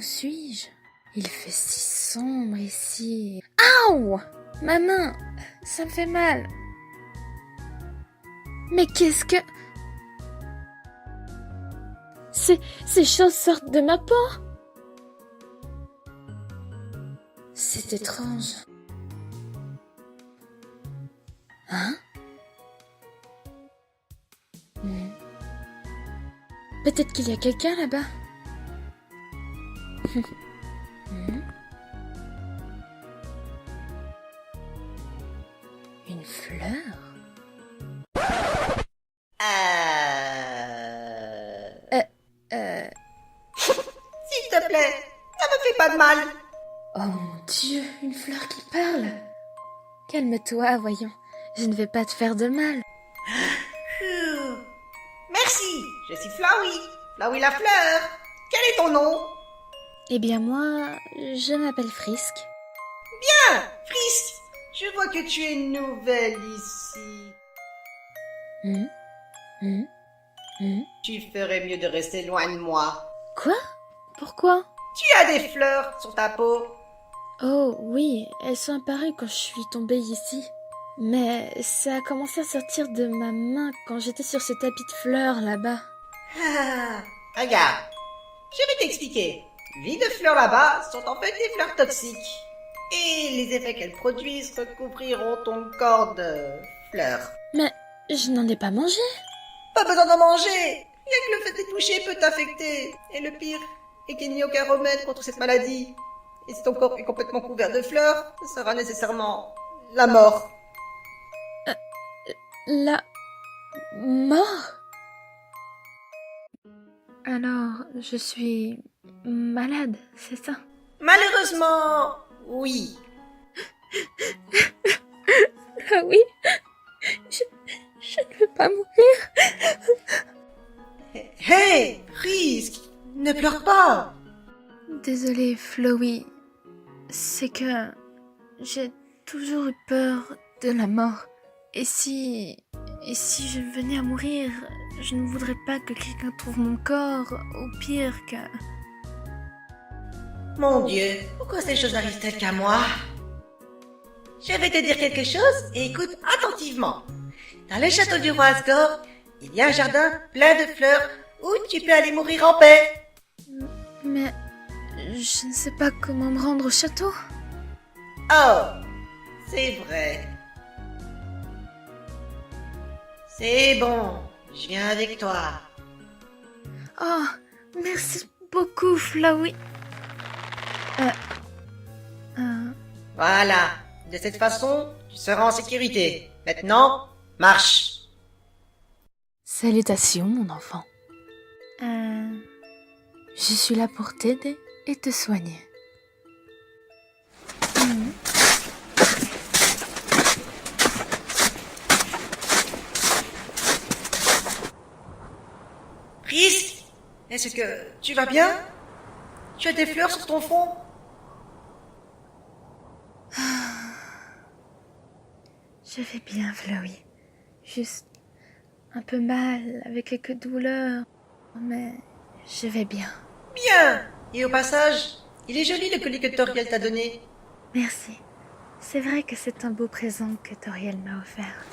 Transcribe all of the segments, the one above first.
Où suis-je? Il fait si sombre ici. Aouh! Ma main! Ça me fait mal. Mais qu'est-ce que... Ces choses sortent de ma peau? C'est étrange. Hein? Peut-être qu'il y a quelqu'un là-bas. Une fleur? S'il te plaît, ça me fait pas de mal. Oh mon Dieu, une fleur qui parle. Calme-toi, voyons. Je ne vais pas te faire de mal. Merci, je suis Flowey. Flowey la fleur. Quel est ton nom? Eh bien moi, je m'appelle Frisk. Bien, Frisk. Je vois que tu es nouvelle ici. Tu ferais mieux de rester loin de moi. Quoi? Pourquoi? Tu as des fleurs sur ta peau. Oh oui, elles sont apparues quand je suis tombée ici. Mais ça a commencé à sortir de ma main quand j'étais sur ce tapis de fleurs là-bas. Regarde, je vais t'expliquer. Les deux fleurs là-bas sont en fait des fleurs toxiques. Et les effets qu'elles produisent recouvriront ton corps de fleurs. Mais je n'en ai pas mangé. Pas besoin d'en manger. Rien que le fait d'y toucher peut t'affecter. Et le pire est qu'il n'y a aucun remède contre cette maladie. Et si ton corps est complètement couvert de fleurs, ce sera nécessairement la mort. La mort? Alors, je suis malade, c'est ça? Malheureusement, oui. Ah oui? Je ne veux pas mourir. Hey, Frisk, ne pleure pas. Désolée, Flowey. C'est que j'ai toujours eu peur de la mort. Et si je venais à mourir, je ne voudrais pas que quelqu'un trouve mon corps, ou pire que... Mon Dieu, pourquoi ces choses arrivent-elles qu'à moi? Je vais te dire quelque chose et écoute attentivement. Dans le château du roi Asgore, il y a un jardin plein de fleurs où tu peux aller mourir en paix. Mais je ne sais pas comment me rendre au château. Oh, c'est vrai. C'est bon, je viens avec toi. Oh, merci beaucoup, Flowey. Voilà, de cette façon, tu seras en sécurité. Maintenant, marche. Salutations, mon enfant. Je suis là pour t'aider et te soigner. Frisk, est-ce que tu vas bien? Tu as des fleurs sur ton front? Je vais bien, Flowey. Juste un peu mal, avec quelques douleurs, mais je vais bien. Bien. Et au passage, il est joli le collier que Toriel t'a donné. Merci. C'est vrai que c'est un beau présent que Toriel m'a offert.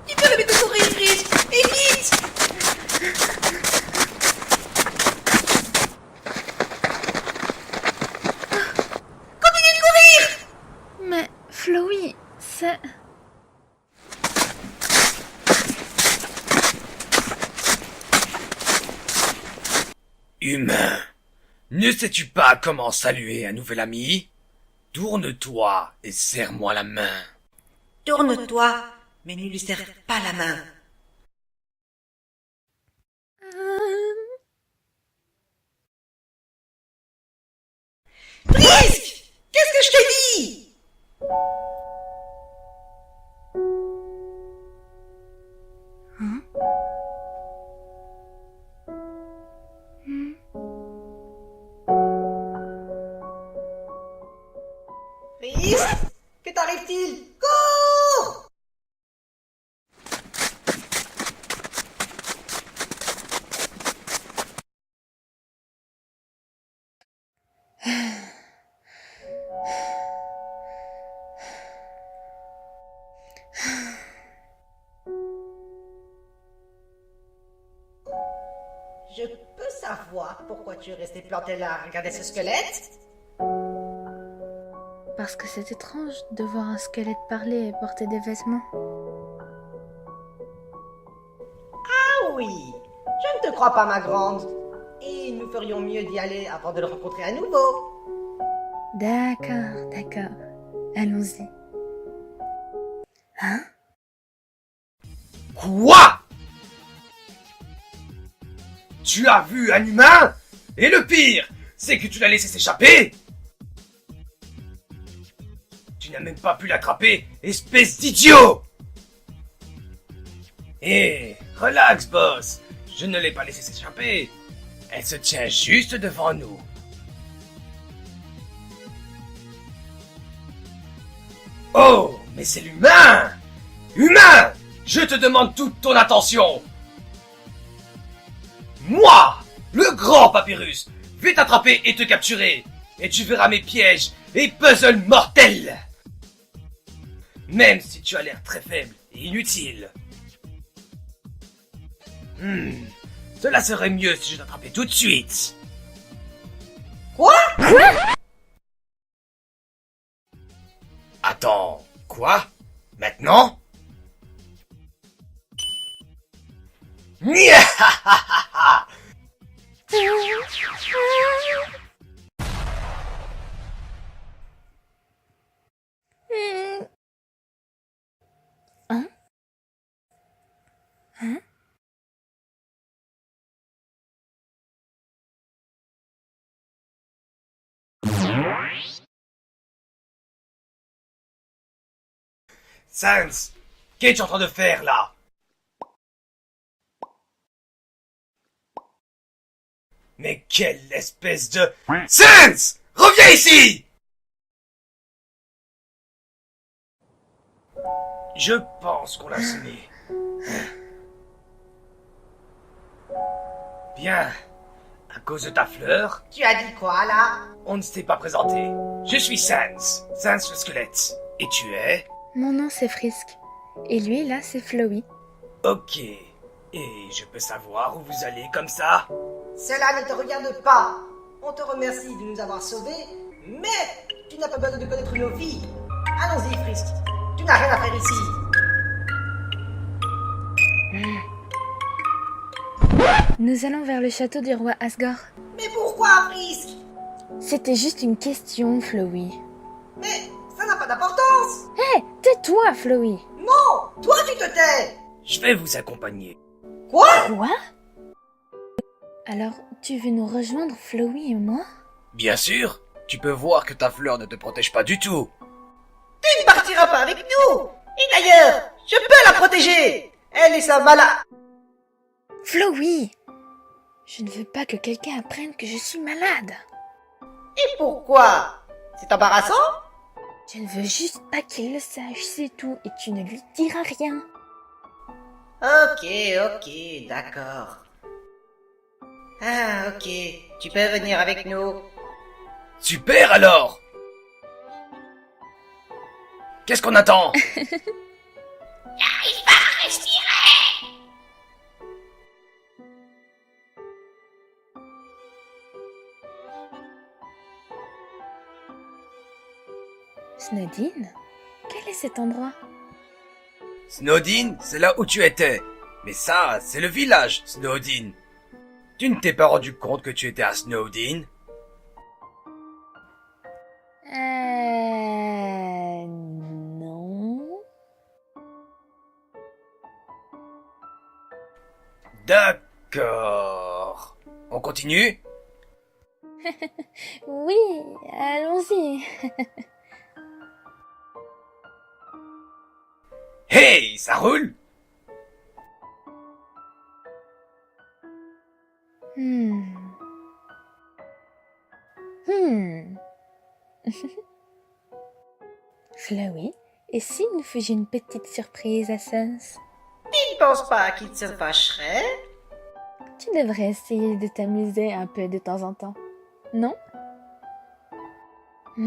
Tu peux le mettre de courir, Frisk, et vite! Continue de courir! Mais Flowey, c'est... Humain, ne sais-tu pas comment saluer un nouvel ami? Tourne-toi et serre-moi la main. Tourne-toi, mais ne lui serre pas la main. Frisk! Qu'est-ce que je te dis? Frisk? Que t'arrive-t-il? Cours! Je peux savoir pourquoi tu es resté planté là à regarder ce squelette? Parce que c'est étrange de voir un squelette parler et porter des vêtements. Ah oui, je ne te crois pas, ma grande. Et nous ferions mieux d'y aller avant de le rencontrer à nouveau. D'accord, d'accord. Allons-y. Hein? Quoi? Tu as vu un humain? Et le pire, c'est que tu l'as laissé s'échapper? Tu n'as même pas pu l'attraper, espèce d'idiot! Hé, relax, boss. Je ne l'ai pas laissé s'échapper. Elle se tient juste devant nous. Oh, mais c'est l'humain! Humain! Je te demande toute ton attention! Moi, le grand papyrus, vais t'attraper et te capturer. Et tu verras mes pièges et puzzles mortels. Même si tu as l'air très faible et inutile. Cela serait mieux si je t'attrapais tout de suite. Quoi? Attends, quoi? Maintenant? Niahahaha. Hein? Hein? Sans, qu'es-tu en train de faire là? Mais quelle espèce de... Sans! Reviens ici! Je pense qu'on l'a semé. Bien. À cause de ta fleur, Tu as dit quoi, là? on ne s'est pas présenté. Je suis Sans. Sans le squelette. Et tu es? Mon nom c'est Frisk. Et lui là c'est Flowey. Ok. Et je peux savoir où vous allez comme ça? Cela ne te regarde pas. On te remercie de nous avoir sauvés, mais tu n'as pas besoin de connaître nos vies. Allons-y, Frisk. Tu n'as rien à faire ici. Nous allons vers le château du roi Asgore. Mais pourquoi, Frisk? C'était juste une question, Flowey. Mais ça n'a pas d'importance. Hé, tais-toi, Flowey. Non, toi tu te tais. Je vais vous accompagner. Quoi? Quoi? Alors, tu veux nous rejoindre, Flowey et moi? Bien sûr. Tu peux voir que ta fleur ne te protège pas du tout. Tu ne partiras pas avec nous. Et d'ailleurs, je peux la protéger. Elle est sa malade. Flowey! Je ne veux pas que quelqu'un apprenne que je suis malade. Et pourquoi? C'est embarrassant? Je ne veux juste pas qu'il le sache, c'est tout, et tu ne lui diras rien. Ok, d'accord. Ah, ok. Tu peux venir avec nous. Super alors! Qu'est-ce qu'on attend? Snowdin? Quel est cet endroit? Snowdin, c'est là où tu étais. Mais ça, c'est le village, Snowdin. Tu ne t'es pas rendu compte que tu étais à Snowdin? Non. D'accord. On continue? Oui, allons-y. Hey, ça roule? Flowey, et si nous faisions une petite surprise à Sans? Tu ne penses pas qu'il se fâcherait? Tu devrais essayer de t'amuser un peu de temps en temps, non? Ha!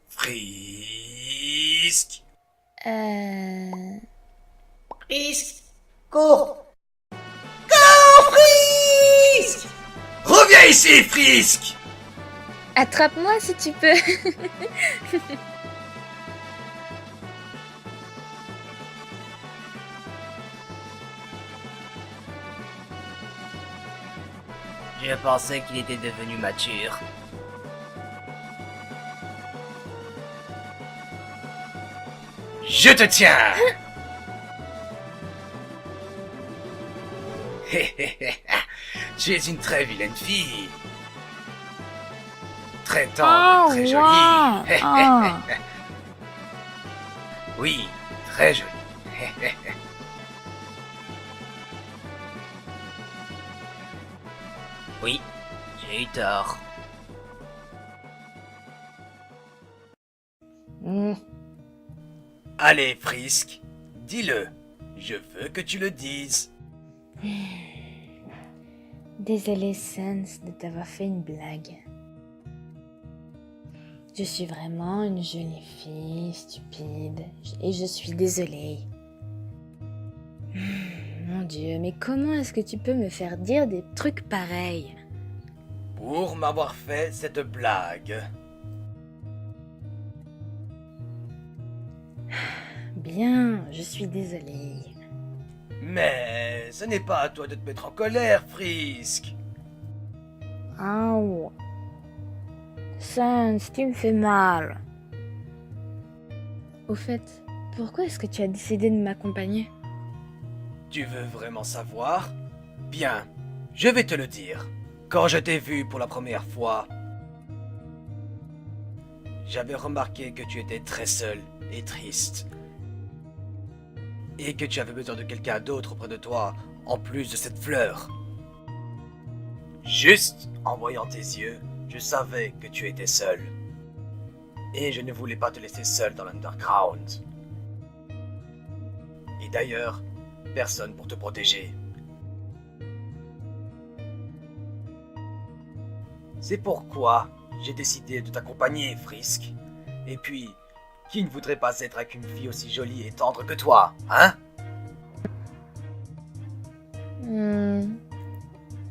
Frisk. Frisk, cours. Cours, Frisk! Reviens ici, Frisk. Attrape-moi si tu peux. Je pensais qu'il était devenu mature. Je te tiens. Tu es une très vilaine fille. Très tendre, très jolie. Oui, très jolie. Oui, j'ai eu tort. Allez, Frisk, dis-le. Je veux que tu le dises. Désolée, Sans, de t'avoir fait une blague. Je suis vraiment une jolie fille, stupide, et je suis désolée. Mon Dieu, mais comment est-ce que tu peux me faire dire des trucs pareils? Pour m'avoir fait cette blague. Bien, je suis désolée. Mais ce n'est pas à toi de te mettre en colère, Frisk. Oh. Sans, tu me fais mal. Au fait, pourquoi est-ce que tu as décidé de m'accompagner? Tu veux vraiment savoir? Bien, je vais te le dire. Quand je t'ai vu pour la première fois, j'avais remarqué que tu étais très seul et triste. Et que tu avais besoin de quelqu'un d'autre auprès de toi, en plus de cette fleur. Juste en voyant tes yeux, je savais que tu étais seul. Et je ne voulais pas te laisser seul dans l'Underground. Et d'ailleurs, personne pour te protéger. C'est pourquoi j'ai décidé de t'accompagner, Frisk. Et puis, qui ne voudrait pas être avec une fille aussi jolie et tendre que toi, hein?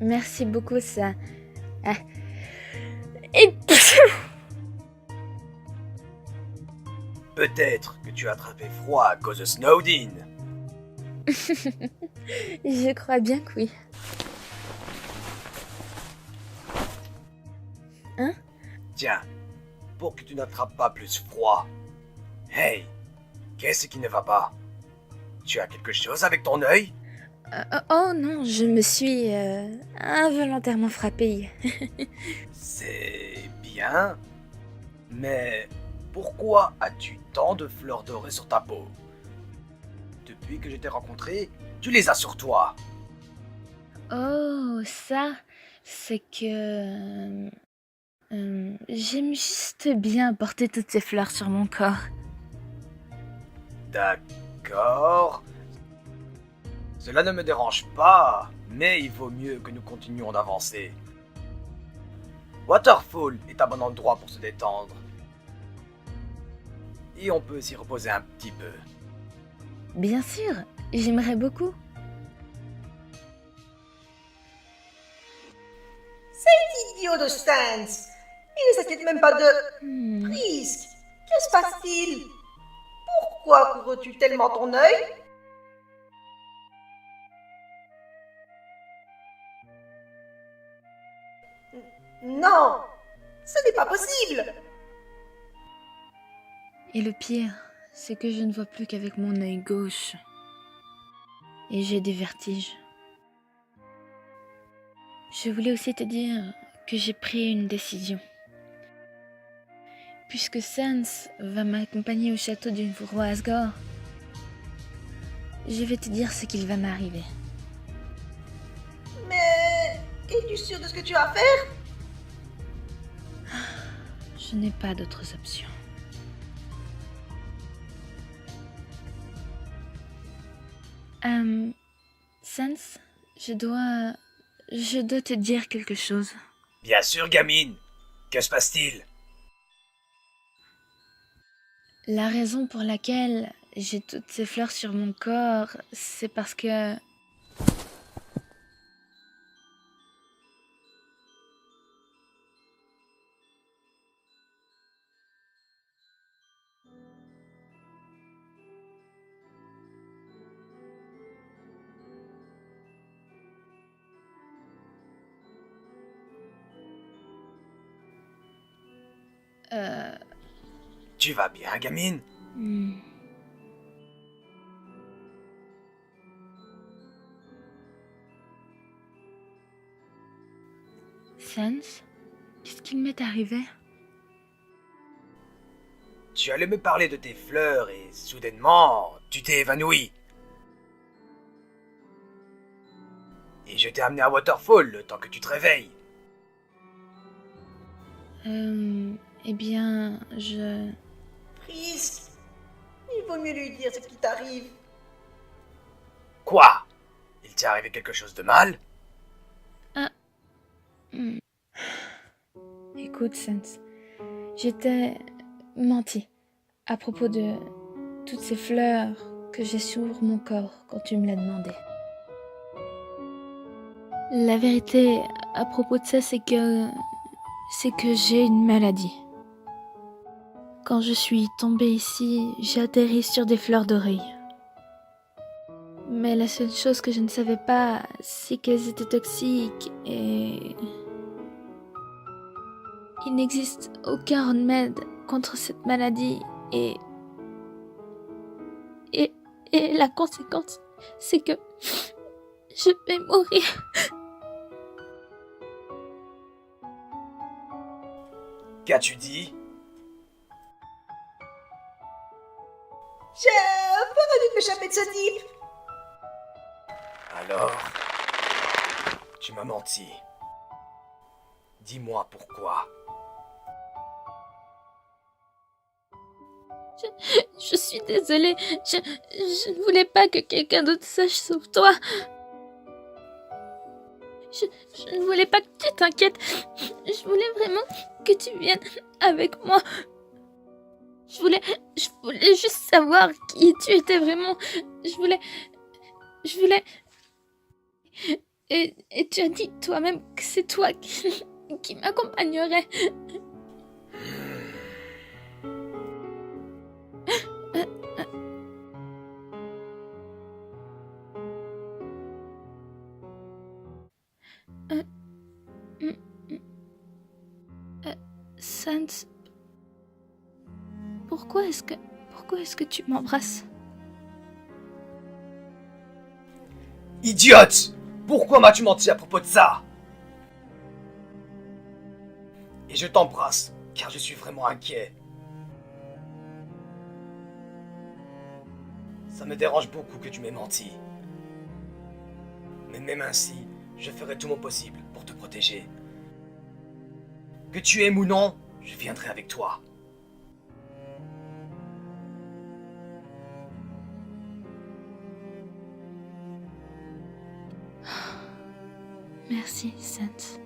Merci beaucoup, ça. Ah. Et... Peut-être que tu as attrapé froid à cause de Snowdin. Je crois bien que oui. Hein? Tiens, pour que tu n'attrapes pas plus froid. Hey, qu'est-ce qui ne va pas? Tu as quelque chose avec ton œil? Oh non, je me suis involontairement frappée. C'est bien, mais pourquoi as-tu tant de fleurs dorées sur ta peau? Depuis que je t'ai rencontré, tu les as sur toi. Oh, ça, c'est que... j'aime juste bien porter toutes ces fleurs sur mon corps. D'accord. Cela ne me dérange pas, mais il vaut mieux que nous continuions d'avancer. Waterfall est un bon endroit pour se détendre. Et on peut s'y reposer un petit peu. Bien sûr, j'aimerais beaucoup. Idiot de Sans. Il ne s'inquiète même pas de... Frisk, que se passe-t-il? Pourquoi couvres-tu tellement ton œil? Non, ce n'est pas possible. Et le pire, c'est que je ne vois plus qu'avec mon œil gauche. Et j'ai des vertiges. Je voulais aussi te dire que j'ai pris une décision. Puisque Sans va m'accompagner au château du roi Asgore, je vais te dire ce qu'il va m'arriver. Mais es-tu sûr de ce que tu vas faire? Je n'ai pas d'autres options. Sans, je dois te dire quelque chose. Bien sûr, gamine. Que se passe-t-il? La raison pour laquelle j'ai toutes ces fleurs sur mon corps, c'est parce que... Tu vas bien, gamine? hmm. Sans, qu'est-ce qu'il m'est arrivé? Tu allais me parler de tes fleurs et soudainement, tu t'es évanoui. Et je t'ai amené à Waterfall le temps que tu te réveilles. Eh bien, Prise, il vaut mieux lui dire ce qui t'arrive. Quoi? Il t'est arrivé quelque chose de mal? Écoute, Sans, je t'ai menti à propos de toutes ces fleurs que j'ai sur mon corps quand tu me l'as demandé. La vérité à propos de ça, c'est que j'ai une maladie. Quand je suis tombée ici, j'ai atterri sur des fleurs d'oreille. Mais la seule chose que je ne savais pas, c'est qu'elles étaient toxiques et... Il n'existe aucun remède contre cette maladie et la conséquence, c'est que je vais mourir. Qu'as-tu dit? J'ai pas dû m'échapper de ce type. Alors, tu m'as menti. Dis-moi pourquoi. Je suis désolée, je ne voulais pas que quelqu'un d'autre sache sauf toi. Je ne voulais pas que tu t'inquiètes. Je voulais vraiment que tu viennes avec moi. Je voulais juste savoir qui tu étais vraiment. Je voulais... Et tu as dit toi-même que c'est toi qui m'accompagnerais. Sans, pourquoi est-ce que tu m'embrasses? Idiote! Pourquoi m'as-tu menti à propos de ça? Et je t'embrasse, car je suis vraiment inquiet. Ça me dérange beaucoup que tu m'aies menti. Mais même ainsi, je ferai tout mon possible pour te protéger. Que tu aimes ou non, je viendrai avec toi. Merci, Sans.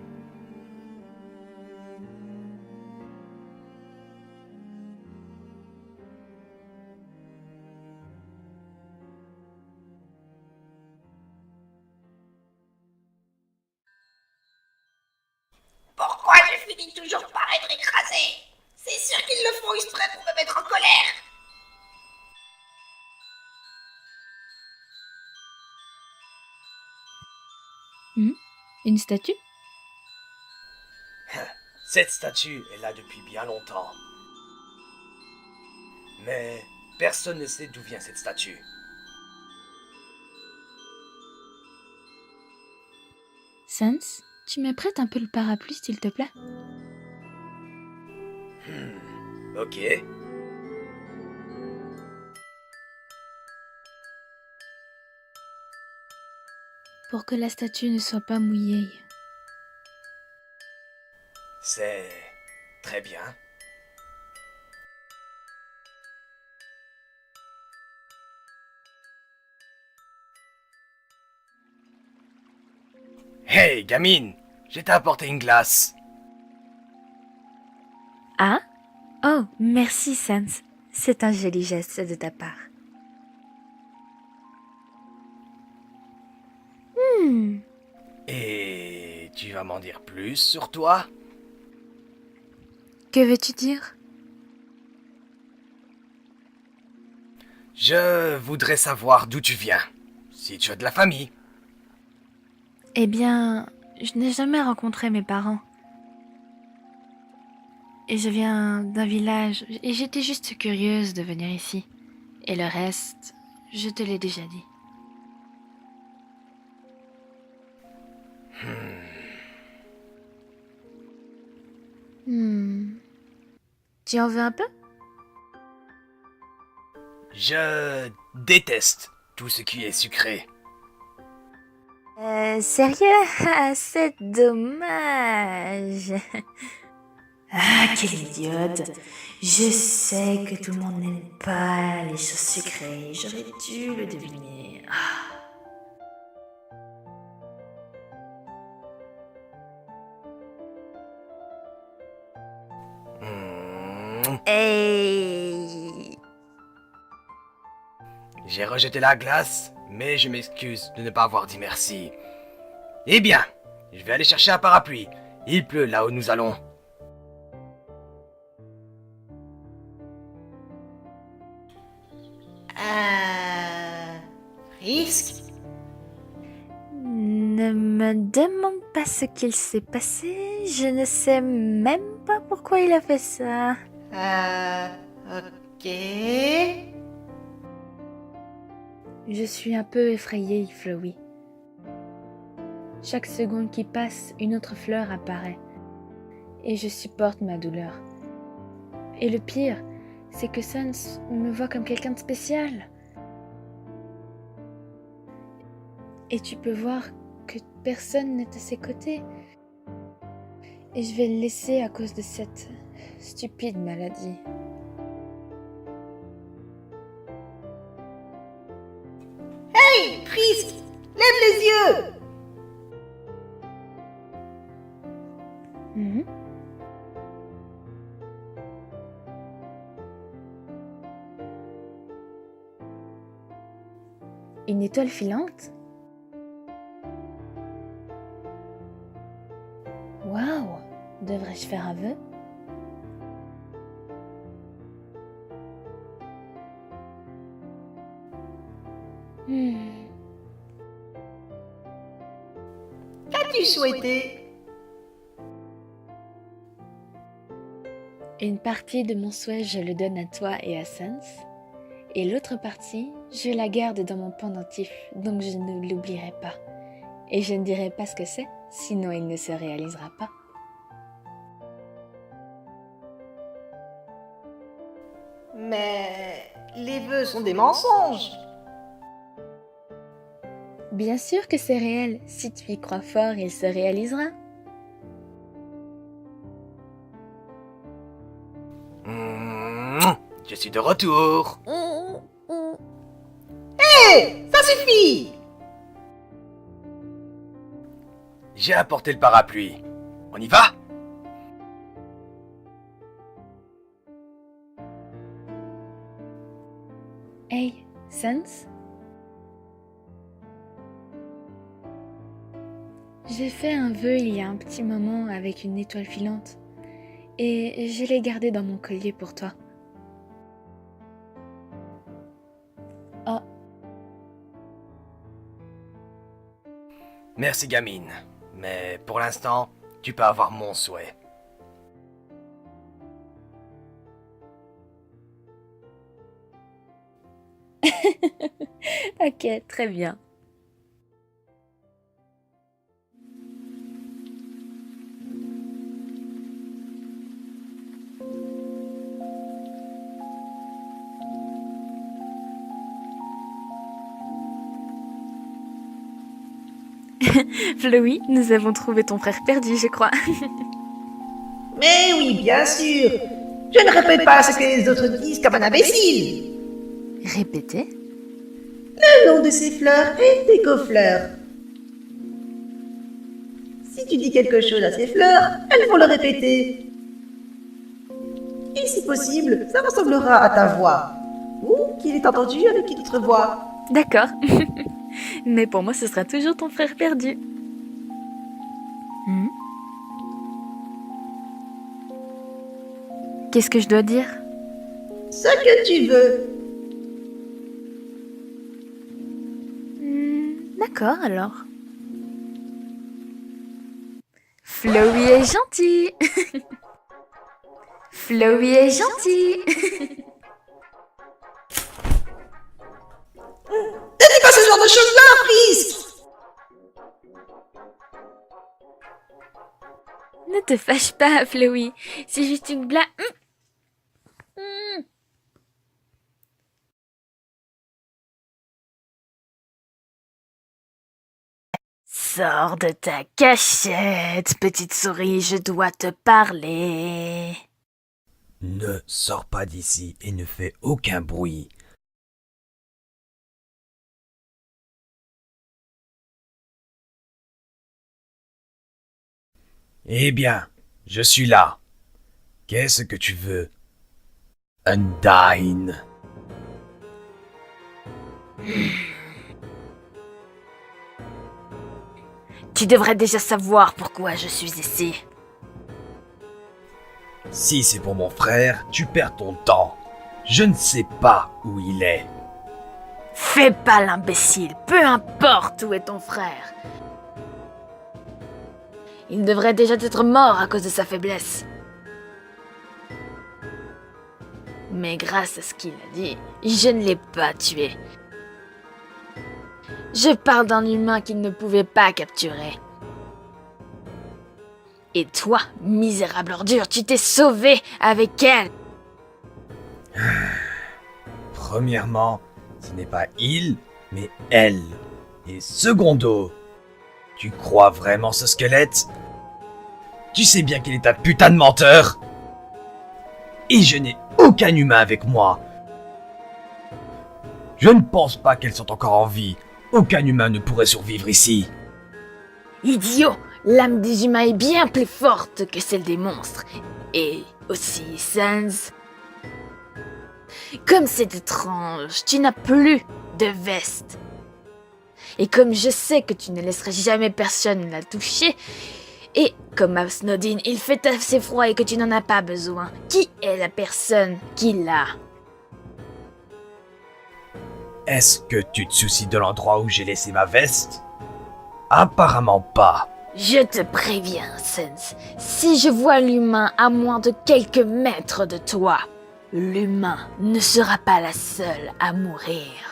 Pourquoi je finis toujours par être écrasé? C'est sûr qu'ils le font exprès pour me mettre en colère. Une statue? Cette statue est là depuis bien longtemps. Mais personne ne sait d'où vient cette statue. Sans, tu me prêtes un peu le parapluie, s'il te plaît? Ok. Pour que la statue ne soit pas mouillée. C'est très bien. Hey, gamine, je t'ai apporté une glace. Ah? Oh, merci, Sans. C'est un joli geste de ta part. Et tu vas m'en dire plus sur toi? Que veux-tu dire? Je voudrais savoir d'où tu viens. Si tu as de la famille. Eh bien, je n'ai jamais rencontré mes parents. Et je viens d'un village, et j'étais juste curieuse de venir ici. Et le reste, je te l'ai déjà dit. Tu en veux un peu? Je déteste tout ce qui est sucré. Sérieux? Ah, c'est dommage. Ah, quelle idiote. Je sais que tout le monde n'aime pas les choses sucrées. J'aurais dû le deviner. Hey. J'ai rejeté la glace, mais je m'excuse de ne pas avoir dit merci. Eh bien, je vais aller chercher un parapluie. Il pleut là où nous allons. Risque? Ne me demande pas ce qu'il s'est passé. Je ne sais même pas pourquoi il a fait ça. Ok. Je suis un peu effrayée, Flowey. Chaque seconde qui passe, une autre fleur apparaît. Et je supporte ma douleur. Et le pire, c'est que Sans me voit comme quelqu'un de spécial. Et tu peux voir que personne n'est à ses côtés. Et je vais le laisser à cause de cette stupide maladie. Hey, Frisk, lève les yeux! Mhm. Une étoile filante? Waouh! Devrais-je faire un vœu? Qu'as-tu souhaité? Une partie de mon souhait, je le donne à toi et à Sans. Et l'autre partie, je la garde dans mon pendentif, donc je ne l'oublierai pas. Et je ne dirai pas ce que c'est, sinon il ne se réalisera pas. Mais les vœux sont des mensonges. Bien sûr que c'est réel, si tu y crois fort, il se réalisera. Je suis de retour. Hé, ça suffit! J'ai apporté le parapluie. On y va? Hey, Sans? J'ai fait un vœu il y a un petit moment avec une étoile filante. Et je l'ai gardé dans mon collier pour toi. Oh, Merci gamine, mais pour l'instant, tu peux avoir mon souhait. ok, très bien. Flowey, nous avons trouvé ton frère perdu, je crois. Mais oui, bien sûr. Je ne répète pas ce que les autres disent comme un imbécile. Répétez. Le nom de ces fleurs est Décofleur. Si tu dis quelque chose à ces fleurs, elles vont le répéter. Et si possible, ça ressemblera à ta voix. Ou qu'il est entendu avec une autre voix. D'accord. Mais pour moi, ce sera toujours ton frère perdu. Hmm. Qu'est-ce que je dois dire? Ce que tu veux. D'accord, alors. Flowey est gentil. Flowey est gentil. Ne dis pas ce genre de choses-là, Frisk. Ne te fâche pas, Flowey. C'est juste une blague. Sors de ta cachette, petite souris, je dois te parler. Ne sors pas d'ici et ne fais aucun bruit. Eh bien, je suis là. Qu'est-ce que tu veux? Undyne. Tu devrais déjà savoir pourquoi je suis ici. Si c'est pour mon frère, tu perds ton temps. Je ne sais pas où il est. Fais pas l'imbécile, peu importe où est ton frère. Il devrait déjà être mort à cause de sa faiblesse. Mais grâce à ce qu'il a dit, je ne l'ai pas tué. Je parle d'un humain qu'il ne pouvait pas capturer. Et toi, misérable ordure, tu t'es sauvé avec elle. Premièrement, ce n'est pas il, mais elle. Et secondo, tu crois vraiment ce squelette? Tu sais bien qu'il est un putain de menteur. Et je n'ai aucun humain avec moi. Je ne pense pas qu'elles sont encore en vie. Aucun humain ne pourrait survivre ici. Idiot, l'âme des humains est bien plus forte que celle des monstres. Et aussi, Sans. Comme c'est étrange, tu n'as plus de veste. Et comme je sais que tu ne laisseras jamais personne la toucher, et comme à Snowdin, il fait assez froid et que tu n'en as pas besoin, qui est la personne qui l'a? Est-ce que tu te soucies de l'endroit où j'ai laissé ma veste? Apparemment pas. Je te préviens, Sans, si je vois l'humain à moins de quelques mètres de toi, l'humain ne sera pas la seule à mourir.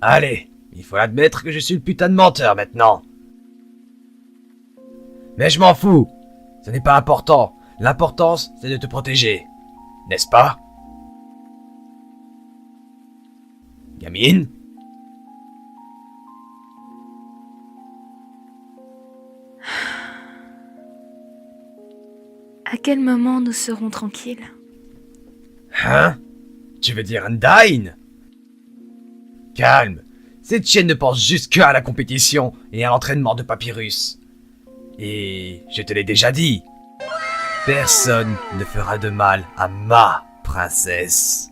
Allez, il faut admettre que je suis le putain de menteur maintenant. Mais je m'en fous. Ce n'est pas important. L'importance, c'est de te protéger. N'est-ce pas? Gamine? À quel moment nous serons tranquilles? Hein? Tu veux dire Undyne? Calme. Cette chienne ne pense juste qu'à la compétition et à l'entraînement de Papyrus. Et je te l'ai déjà dit. Personne ne fera de mal à ma princesse.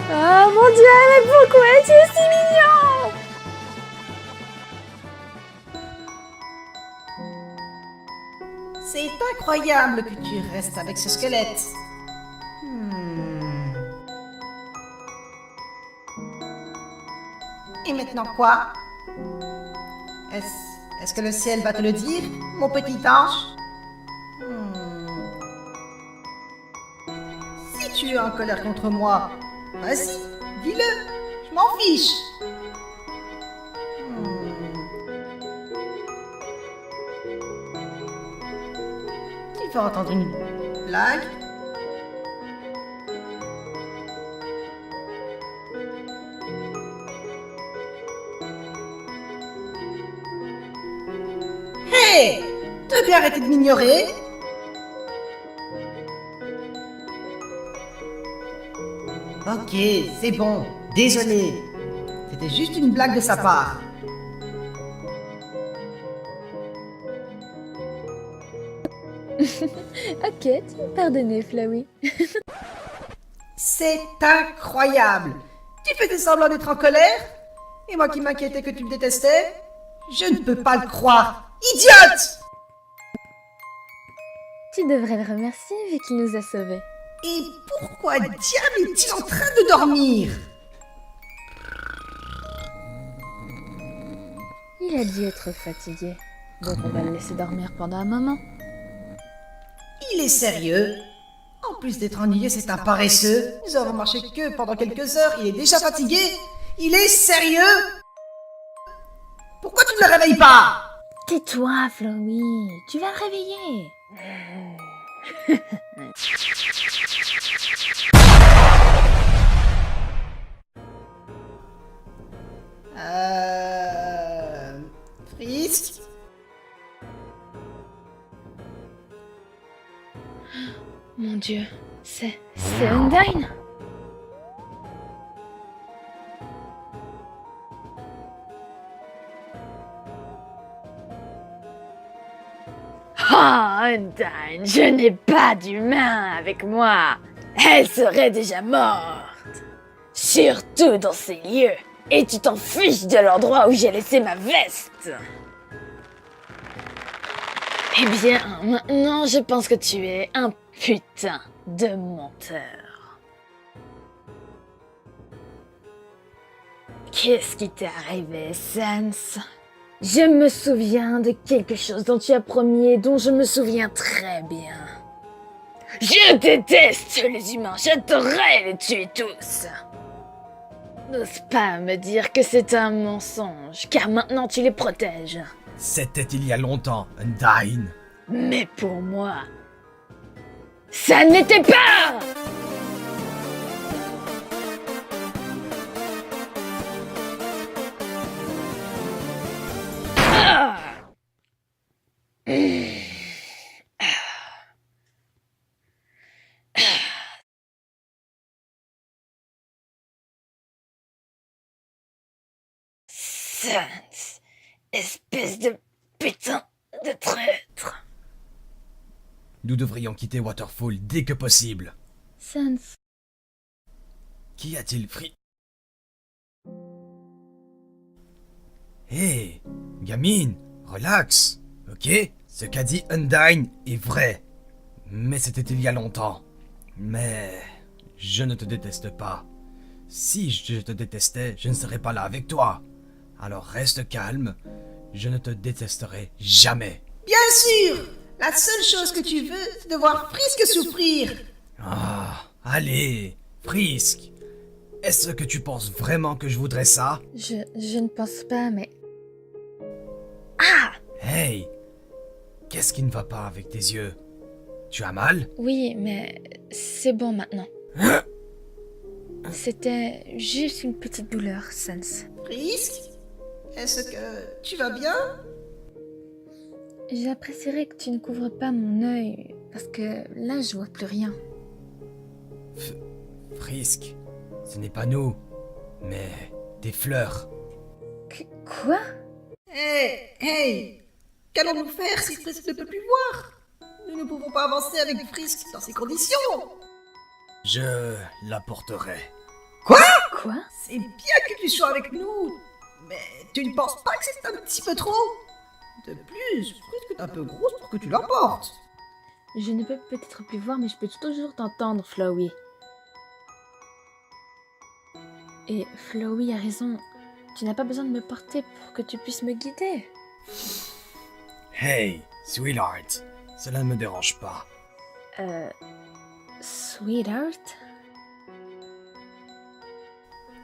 Oh mon Dieu, mais pourquoi tu es si mignon? C'est incroyable que tu restes avec ce squelette. Et maintenant quoi? Est-ce que le ciel va te le dire, mon petit ange? Si tu es en colère contre moi, vas-y, dis-le, je m'en fiche. Tu vas entendre une blague? Hé, tu veux bien arrêter de m'ignorer? Ok, c'est bon. Désolé. C'était juste une blague de sa part. Ok, tu m'as pardonné, Flowey. C'est incroyable. Tu faisais semblant d'être en colère? Et moi qui m'inquiétais que tu me détestais? Je ne peux pas le croire. Idiote! Tu devrais le remercier vu qu'il nous a sauvés. Et pourquoi diable est-il en train de dormir? Il a dû être fatigué. Donc on va le laisser dormir pendant un moment. Il est sérieux? En plus d'être ennuyé, c'est un paresseux. Nous avons marché que pendant quelques heures. Il est déjà fatigué. Il est sérieux? Pourquoi tu ne le réveilles pas? Tais-toi, Flowey. Tu vas le réveiller. Frisk? Mon Dieu, c'est Undyne. Oh, Undyne, je n'ai pas d'humain avec moi. Elle serait déjà morte. Surtout dans ces lieux. Et tu t'en fiches de l'endroit où j'ai laissé ma veste. Eh bien, maintenant, je pense que tu es un putain de menteur. Qu'est-ce qui t'est arrivé, Sans? Je me souviens de quelque chose dont tu as promis et dont je me souviens très bien. Je déteste les humains, j'adorerais les tuer tous. N'ose pas me dire que c'est un mensonge, car maintenant tu les protèges. C'était il y a longtemps, Undyne. Mais pour moi, ça n'était pas! Ah! Sans, espèce de putain de traître. Nous devrions quitter Waterfall dès que possible. Sans. Qu'y a-t-il, Hé, gamine, relax, ok? Ce qu'a dit Undyne est vrai. Mais c'était il y a longtemps. Mais je ne te déteste pas. Si je te détestais, je ne serais pas là avec toi. Alors reste calme, je ne te détesterai jamais. Bien sûr! La seule chose que tu veux, c'est de voir Frisk souffrir. Ah, allez, Frisk. Est-ce que tu penses vraiment que je voudrais ça? Je ne pense pas, mais... Hey, qu'est-ce qui ne va pas avec tes yeux? Tu as mal? Oui, mais c'est bon maintenant. C'était juste une petite douleur, Sans. Frisk? Est-ce que tu vas bien? J'apprécierais que tu ne couvres pas mon œil, parce que là, je vois plus rien. Frisk, ce n'est pas nous, mais des fleurs. Quoi? Hey! Qu'allons-nous faire si Frisk ne peut plus voir? Nous ne pouvons pas avancer avec Frisk dans ces conditions. Je l'apporterai. Quoi? C'est bien que tu sois avec nous, mais tu ne penses pas que c'est un petit peu trop? De plus, Frisk est un peu grosse pour que tu l'emportes. Je ne peux peut-être plus voir, mais je peux toujours t'entendre, Flowey. Et Flowey a raison. Tu n'as pas besoin de me porter pour que tu puisses me guider. Hey, sweetheart, cela ne me dérange pas. Sweetheart?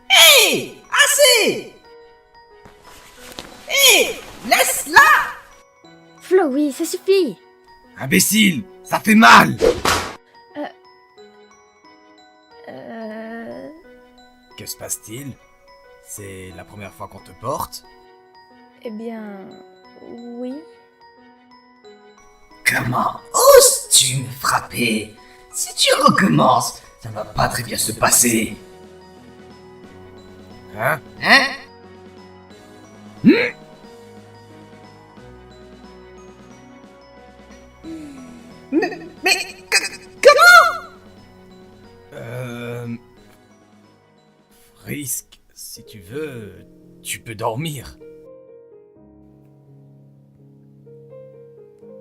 Hé! Assez! Hé! Laisse-la! Flowey, ça suffit! Imbécile, ça fait mal! Que se passe-t-il? C'est la première fois qu'on te porte? Eh bien... oui. Comment oses-tu me frapper? Si tu recommences, ça va pas très bien se passer. Hein? Frisk, si tu veux, tu peux dormir.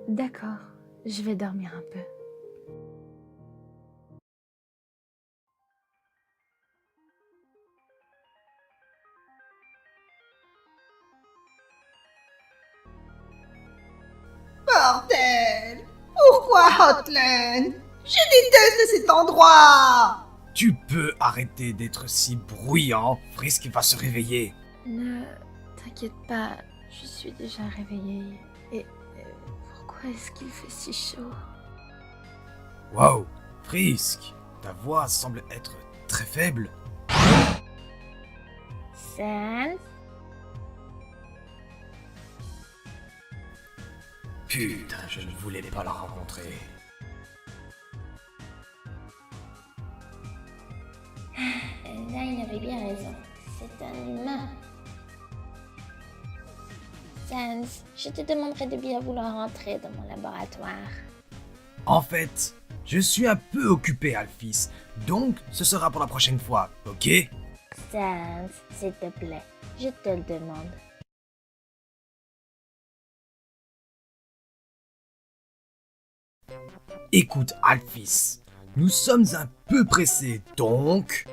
D'accord, je vais dormir un peu. Bordel! Pourquoi Hotland? Je déteste cet endroit! Tu peux arrêter d'être si bruyant. Frisk va se réveiller. Ne t'inquiète pas, je suis déjà réveillée. Et pourquoi est-ce qu'il fait si chaud? Wow, Frisk, ta voix semble être très faible. Sans? Putain, je ne voulais pas la rencontrer. Là, il avait bien raison. C'est un humain. Sans, je te demanderai de bien vouloir entrer dans mon laboratoire. En fait, je suis un peu occupé, Alphys, donc ce sera pour la prochaine fois, ok? Sans, s'il te plaît, je te le demande. Écoute, Alphys, nous sommes un peu pressés, donc...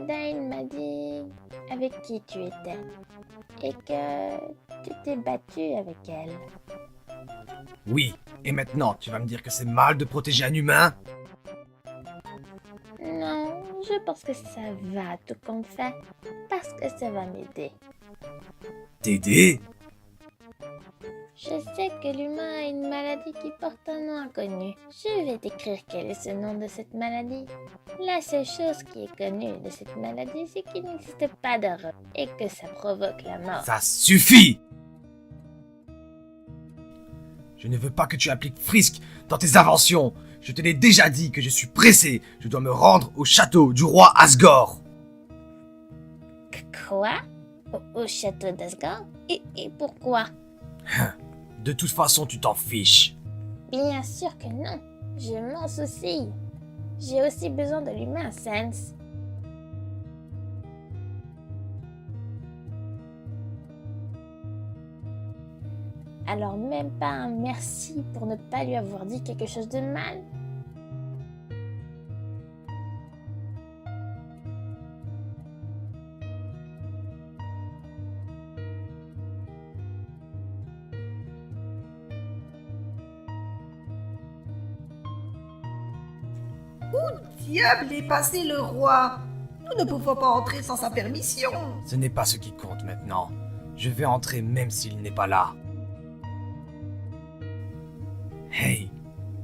Dain m'a dit avec qui tu étais et que tu t'es battu avec elle. Oui, et maintenant, tu vas me dire que c'est mal de protéger un humain? Non, je pense que ça va tout compte fait parce que ça va m'aider. T'aider? Je sais que l'humain a une maladie qui porte un nom inconnu. Je vais t'écrire quel est ce nom de cette maladie. La seule chose qui est connue de cette maladie, c'est qu'il n'existe pas de remède et que ça provoque la mort. Ça suffit! Je ne veux pas que tu appliques Frisk dans tes inventions. Je te l'ai déjà dit que je suis pressé. Je dois me rendre au château du roi Asgore. Quoi? Au château d'Asgard? Et pourquoi? De toute façon, tu t'en fiches. Bien sûr que non. Je m'en soucie. J'ai aussi besoin de l'humain, Sans. Alors même pas un merci pour ne pas lui avoir dit quelque chose de mal? Diable est passé le roi! Nous ne pouvons pas entrer sans sa permission! Ce n'est pas ce qui compte maintenant. Je vais entrer même s'il n'est pas là. Hey,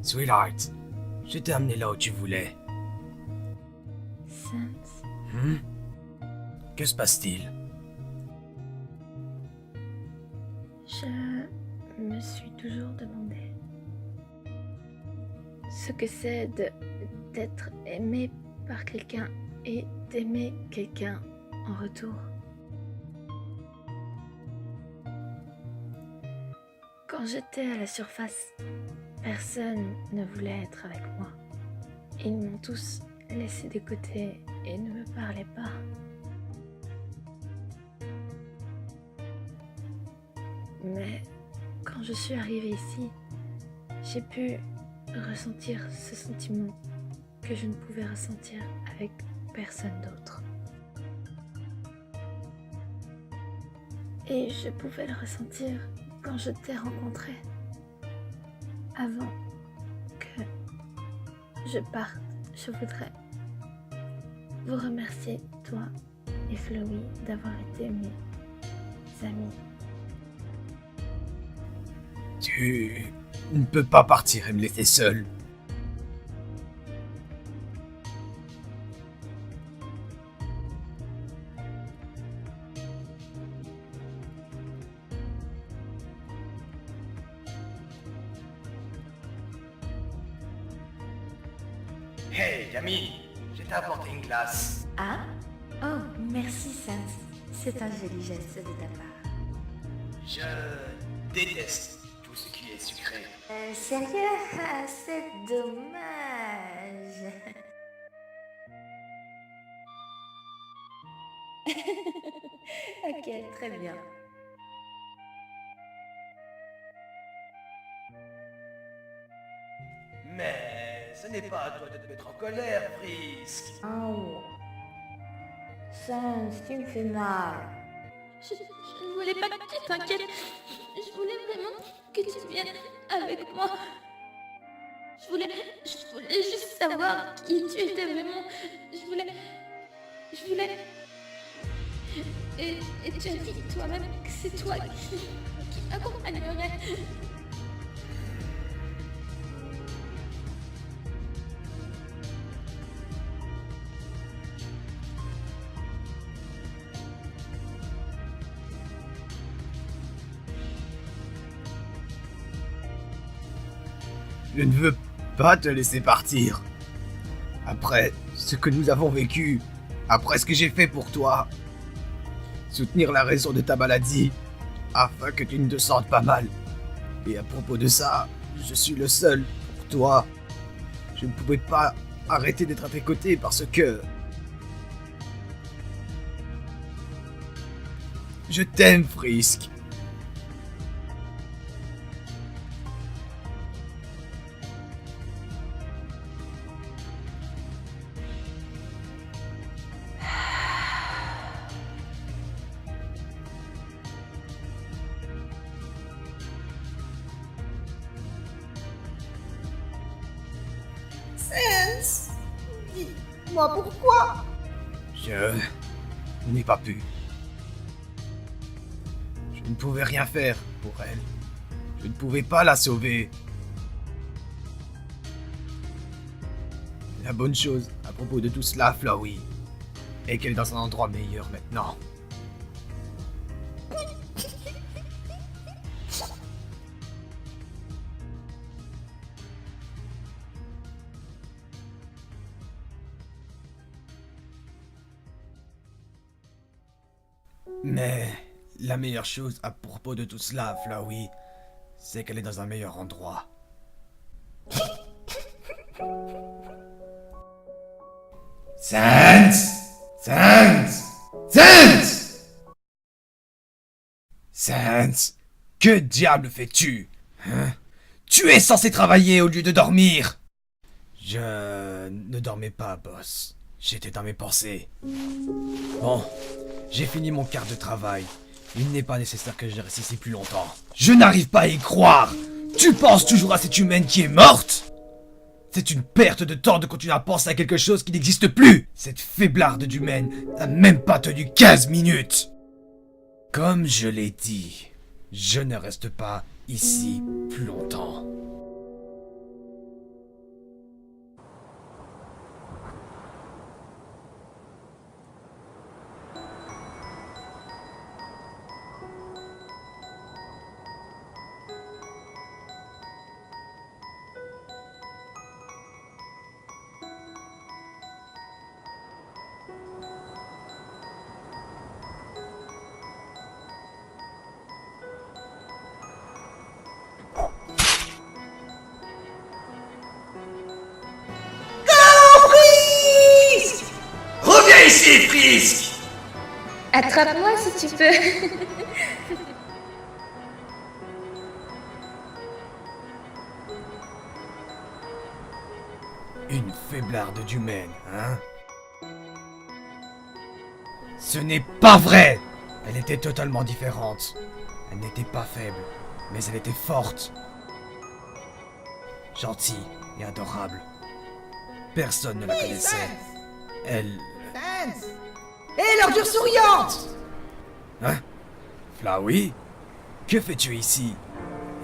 sweetheart, je t'ai amené là où tu voulais. Sans, Que se passe-t-il? je me suis toujours demandé ce que c'est d'être aimé par quelqu'un et d'aimer quelqu'un en retour. Quand j'étais à la surface, personne ne voulait être avec moi. Ils m'ont tous laissé de côté et ne me parlaient pas. Mais quand je suis arrivée ici, j'ai pu ressentir ce sentiment que je ne pouvais ressentir avec personne d'autre. Et je pouvais le ressentir quand je t'ai rencontré. Avant que je parte, je voudrais vous remercier, toi et Flowey, d'avoir été mes amis. Tu ne peux pas partir et me laisser seul. Hey, Camille, j'ai apporté une glace. Ah? Oh, merci, Sans. C'est un joli geste de ta part. Je déteste tout ce qui est sucré. Sérieux? Ah, c'est dommage. Ok, très bien. Mais ce n'est pas à toi de te mettre en colère, Frisk. Oh. Sans, tu me fais mal. Je ne voulais pas que tu t'inquiètes. Je voulais vraiment que tu viennes avec moi. Je voulais juste savoir qui tu étais vraiment. Je voulais... Et tu as dit toi-même que c'est toi qui m'accompagnerais. Je ne veux pas te laisser partir. Après ce que nous avons vécu, après ce que j'ai fait pour toi, soutenir la raison de ta maladie, afin que tu ne te sentes pas mal. Et à propos de ça, je suis le seul pour toi. Je ne pouvais pas arrêter d'être à tes côtés parce que... Je t'aime, Frisk. Sans, dis-moi pourquoi. Je n'ai pas pu. Je ne pouvais rien faire pour elle. Je ne pouvais pas la sauver. La bonne chose à propos de tout cela, Flowey, est qu'elle est dans un endroit meilleur maintenant. Mais la meilleure chose à propos de tout cela, Flowey, c'est qu'elle est dans un meilleur endroit. Sans! Que diable fais-tu? Hein? Tu es censé travailler au lieu de dormir! Je ne dormais pas, boss. J'étais dans mes pensées. Bon, j'ai fini mon quart de travail. Il n'est pas nécessaire que je reste ici plus longtemps. Je n'arrive pas à y croire! Tu penses toujours à cette humaine qui est morte? C'est une perte de temps de continuer à penser à quelque chose qui n'existe plus! Cette faiblarde d'humaine n'a même pas tenu 15 minutes! Comme je l'ai dit, je ne reste pas ici plus longtemps. Reviens ici, Frisk! Attrape-moi si tu peux. Une faiblarde d'humaine, hein? Ce n'est pas vrai! Elle était totalement différente. Elle n'était pas faible, mais elle était forte. Gentille et adorable. Personne ne la connaissait. Elle... Sans. Hé, l'ordure souriante! Hein? Flowey? Que fais-tu ici?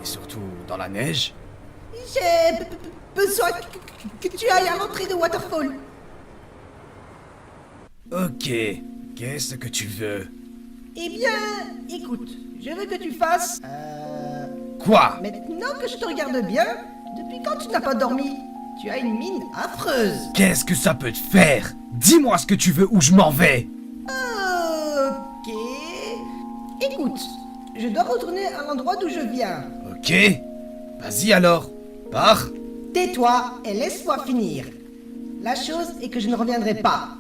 Et surtout dans la neige? J'ai besoin que tu ailles à l'entrée de Waterfall. Ok, qu'est-ce que tu veux? Eh bien, écoute, je veux que tu fasses... Quoi? Maintenant que je te regarde bien, depuis quand tu n'as pas dormi? Tu as une mine affreuse. Qu'est-ce que ça peut te faire? Dis-moi ce que tu veux ou je m'en vais. Ok. Écoute, je dois retourner à l'endroit d'où je viens. Ok. Vas-y alors. Pars. Tais-toi et laisse-moi finir. La chose est que je ne reviendrai pas.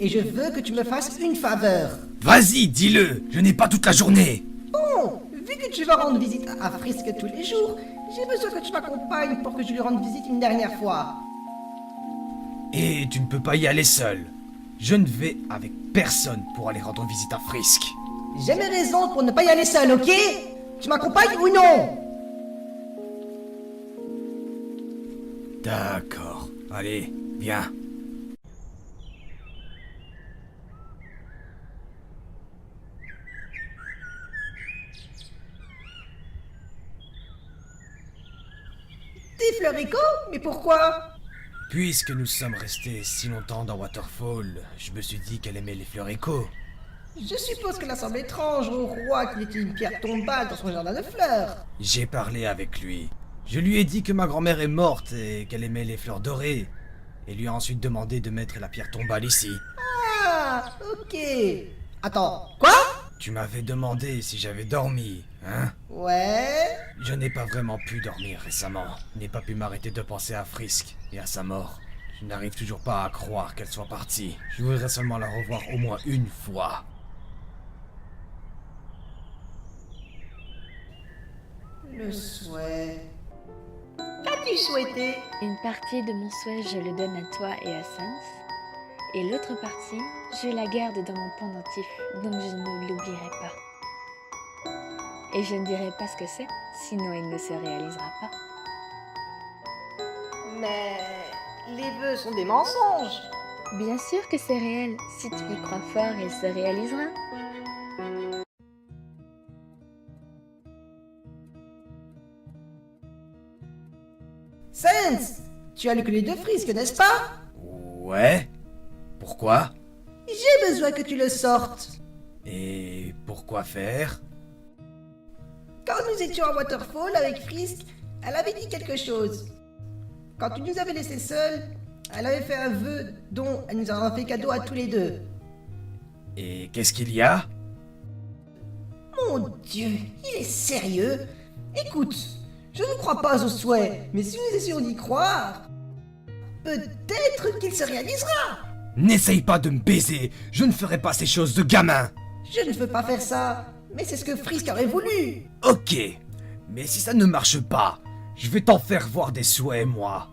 Et je veux que tu me fasses une faveur. Vas-y, dis-le. Je n'ai pas toute la journée. Bon, vu que tu vas rendre visite à Frisk tous les jours, j'ai besoin que tu m'accompagnes pour que je lui rende visite une dernière fois. Et tu ne peux pas y aller seul. Je ne vais avec personne pour aller rendre visite à Frisk. J'ai mes raisons pour ne pas y aller seul, ok? Tu m'accompagnes ou non? D'accord. Allez, viens. T'es Fleurico? Mais pourquoi? Puisque nous sommes restés si longtemps dans Waterfall, je me suis dit qu'elle aimait les Fleurico. Je suppose que ça semble étrange au roi qu'il ait une pierre tombale dans son jardin de fleurs. J'ai parlé avec lui. Je lui ai dit que ma grand-mère est morte et qu'elle aimait les fleurs dorées. Et lui ai ensuite demandé de mettre la pierre tombale ici. Ah, ok. Attends, quoi? Tu m'avais demandé si j'avais dormi, hein? Ouais. Je n'ai pas vraiment pu dormir récemment. Je n'ai pas pu m'arrêter de penser à Frisk et à sa mort. Je n'arrive toujours pas à croire qu'elle soit partie. Je voudrais seulement la revoir au moins une fois. Le souhait. Qu'as-tu souhaité? Une partie de mon souhait, je le donne à toi et à Sans. Et l'autre partie, je la garde dans mon pendentif, donc je ne l'oublierai pas. Et je ne dirai pas ce que c'est, sinon il ne se réalisera pas. Mais les vœux sont des mensonges. Bien sûr que c'est réel, si tu y crois fort, il se réalisera. Sans, tu as le collier de Frisk, n'est-ce pas? Ouais? Pourquoi? J'ai besoin que tu le sortes. Et pourquoi faire? Quand nous étions à Waterfall avec Frisk, elle avait dit quelque chose. Quand tu nous avais laissés seuls, elle avait fait un vœu dont elle nous en a fait cadeau à tous les deux. Et qu'est-ce qu'il y a? Mon Dieu, il est sérieux? Écoute, je ne crois pas au souhait, mais si nous essayons d'y croire, peut-être qu'il se réalisera. N'essaye pas de me baiser, je ne ferai pas ces choses de gamin. Je ne veux pas faire ça, mais c'est ce que Frisk aurait voulu. Ok, mais si ça ne marche pas, je vais t'en faire voir des souhaits, moi.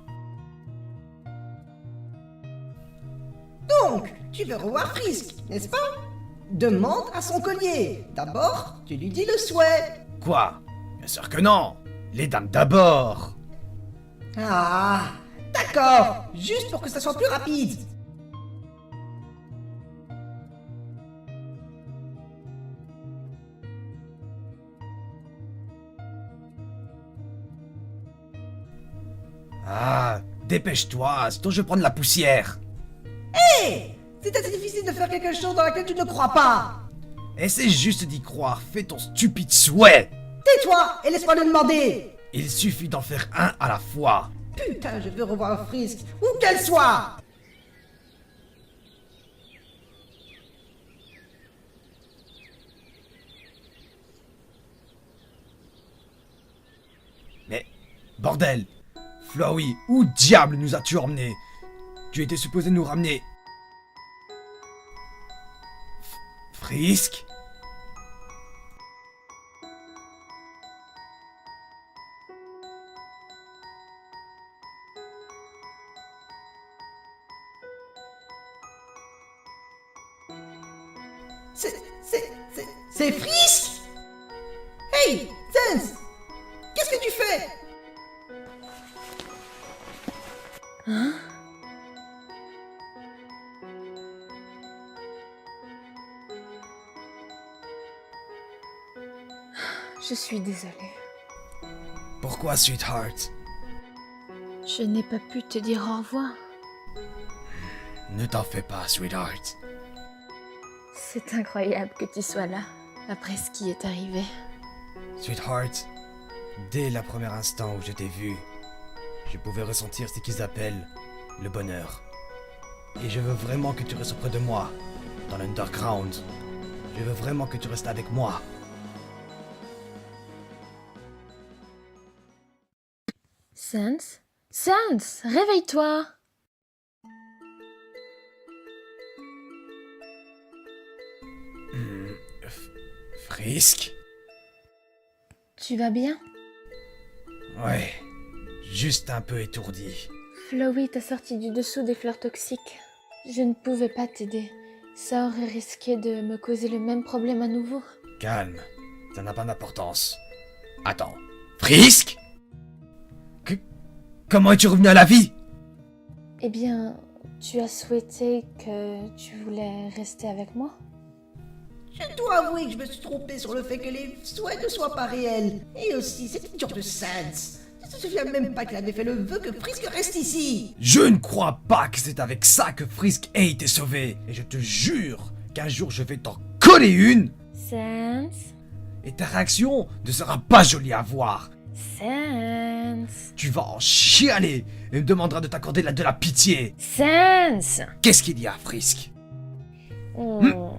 Donc, tu veux revoir Frisk, n'est-ce pas? Demande à son collier. D'abord, tu lui dis le souhait. Quoi? Bien sûr que non. Les dames d'abord. Ah, d'accord, juste pour que ça soit plus rapide. Ah, dépêche-toi, sinon je vais prendre la poussière. Hé, c'est assez difficile de faire quelque chose dans laquelle tu ne crois pas. Essaie juste d'y croire, fais ton stupide souhait. Tais-toi et laisse-moi le demander. Il suffit d'en faire un à la fois. Putain, je veux revoir Frisk, où qu'elle soit. Mais, bordel, Flowey, où diable nous as-tu emmenés? Tu étais supposé nous ramener... Frisk? C'est Frisk? Hey, Sans, qu'est-ce que tu fais? Hein? Je suis désolée. Pourquoi, sweetheart? Je n'ai pas pu te dire au revoir. Ne t'en fais pas, sweetheart. C'est incroyable que tu sois là, après ce qui est arrivé. Sweetheart, dès le premier instant où je t'ai vu, je pouvais ressentir ce qu'ils appellent le bonheur. Et je veux vraiment que tu restes auprès de moi, dans l'underground. Je veux vraiment que tu restes avec moi. Sans? Sans, réveille-toi! Frisk? Tu vas bien? Ouais, juste un peu étourdi. Flowey t'a sorti du dessous des fleurs toxiques. Je ne pouvais pas t'aider. Ça aurait risqué de me causer le même problème à nouveau. Calme, ça n'a pas d'importance. Attends, Frisk? Comment es-tu revenu à la vie? Eh bien, tu as souhaité que tu voulais rester avec moi? Je dois avouer que je me suis trompé sur le fait que les souhaits ne soient pas réels. Et aussi, cette idiot de Sans. Je ne me souviens même pas qu'il avait fait le vœu que Frisk reste ici. Je ne crois pas que c'est avec ça que Frisk ait été sauvé. Et je te jure qu'un jour je vais t'en coller une. Sans? Et ta réaction ne sera pas jolie à voir. Sans? Tu vas en chialer et me demanderas de t'accorder de la pitié. Sans? Qu'est-ce qu'il y a, Frisk? Vous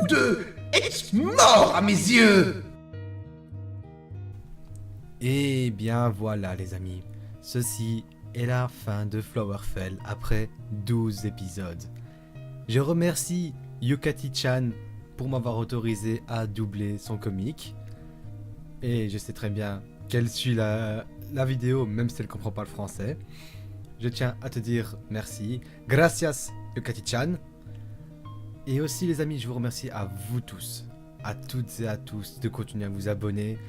deux êtes morts à mes yeux. Et bien voilà les amis, ceci est la fin de Flowerfell après 12 épisodes. Je remercie Yukati-chan pour m'avoir autorisé à doubler son comique. Et je sais très bien qu'elle suit la vidéo même si elle ne comprend pas le français. Je tiens à te dire merci. Gracias Yukati-chan. Et aussi les amis, je vous remercie à vous tous, à toutes et à tous de continuer à vous abonner,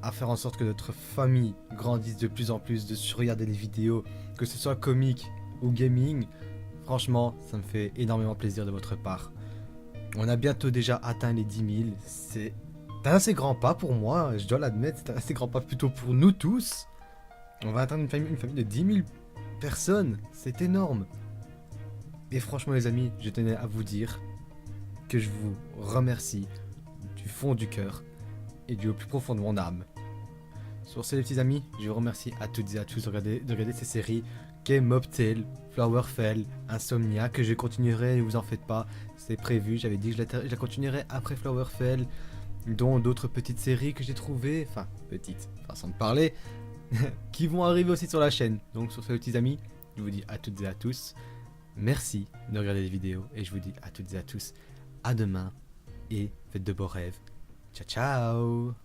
à faire en sorte que notre famille grandisse de plus en plus, de regarder les vidéos, que ce soit comique ou gaming. Franchement, ça me fait énormément plaisir de votre part. On a bientôt déjà atteint les 10 000. C'est un assez grand pas pour moi, je dois l'admettre. C'est un assez grand pas plutôt pour nous tous. On va atteindre une famille de 10 000 personnes. C'est énorme. Et franchement les amis, je tenais à vous dire que je vous remercie du fond du cœur et du plus profond de mon âme. Sur ce les petits amis, je vous remercie à toutes et à tous de regarder ces séries Game Mob Tale, Flowerfell, Insomnia, que je continuerai, ne vous en faites pas, c'est prévu, j'avais dit que je la continuerai après Flowerfell, dont d'autres petites séries que j'ai trouvées, enfin petites, façon de parler, qui vont arriver aussi sur la chaîne. Donc sur ce les petits amis, je vous dis à toutes et à tous, merci de regarder les vidéos et je vous dis à toutes et à tous, à demain et faites de beaux rêves. Ciao ciao.